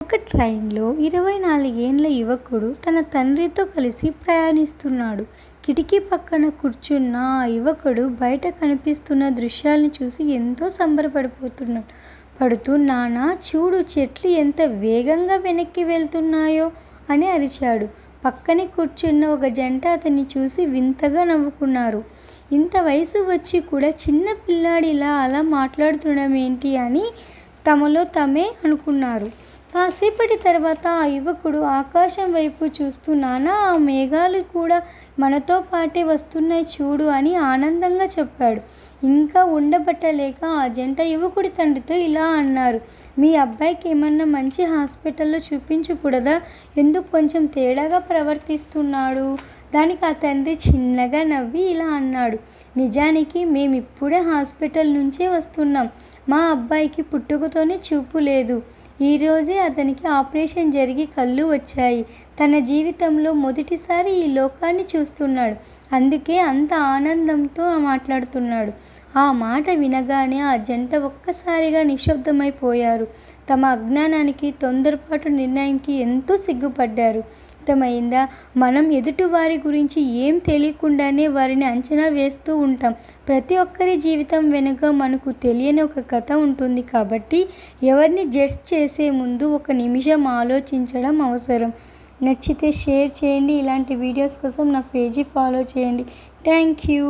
ఒక ట్రైన్లో 24 ఏండ్ల యువకుడు తన తండ్రితో కలిసి ప్రయాణిస్తున్నాడు. కిటికీ పక్కన కూర్చున్న ఆ యువకుడు బయట కనిపిస్తున్న దృశ్యాలను చూసి ఎంతో సంబరపడుతూ నాన్నా చూడు, చెట్లు ఎంత వేగంగా వెనక్కి వెళ్తున్నాయో అని అరిచాడు. పక్కనే కూర్చున్న ఒక జంట అతన్ని చూసి వింతగా నవ్వుకున్నారు. ఇంత వయసు వచ్చి కూడా చిన్న పిల్లాడిలా అలా మాట్లాడుతుండమేంటి అని తమలో తామే అనుకున్నారు. కాసేపటి తర్వాత ఆ యువకుడు ఆకాశం వైపు చూస్తూ నాన్నా, ఆ మేఘాలు కూడా మనతో పాటే వస్తున్నాయి చూడు అని ఆనందంగా చెప్పాడు. ఇంకా ఉండబట్టలేక ఆ జంట యువకుడి తండ్రితో ఇలా అన్నారు, మీ అబ్బాయికి ఏమన్నా మంచి హాస్పిటల్లో చూపించకూడదా? ఎందుకు కొంచెం తేడాగా ప్రవర్తిస్తున్నాడు? దానికి ఆ తండ్రి చిన్నగా నవ్వి ఇలా అన్నాడు, నిజానికి మేమిప్పుడే హాస్పిటల్ నుంచే వస్తున్నాం. మా అబ్బాయికి పుట్టుకతోనే చూపు లేదు. ఈరోజే అతనికి ఆపరేషన్ జరిగి కళ్ళు వచ్చాయి. తన జీవితంలో మొదటిసారి ఈ లోకాన్ని చూస్తున్నాడు. అందుకే అంత ఆనందంతో మాట్లాడుతున్నాడు. ఆ మాట వినగానే ఆ జంట ఒక్కసారిగా నిశ్శబ్దమైపోయారు. తమ అజ్ఞానానికి, తొందరపాటు నిర్ణయానికి ఎంతో సిగ్గుపడ్డారు. అర్థమైందా? మనం ఎదుటివారి గురించి ఏం తెలియకుండానే వారిని అంచనా వేస్తూ ఉంటాం. ప్రతి ఒక్కరి జీవితం వెనుక మనకు తెలియని ఒక కథ ఉంటుంది. కాబట్టి ఎవరిని జడ్జ్ చేసే ముందు ఒక నిమిషం ఆలోచించడం అవసరం. నచ్చితే షేర్ చేయండి. ఇలాంటి వీడియోస్ కోసం నా పేజీ ఫాలో చేయండి. Thank you.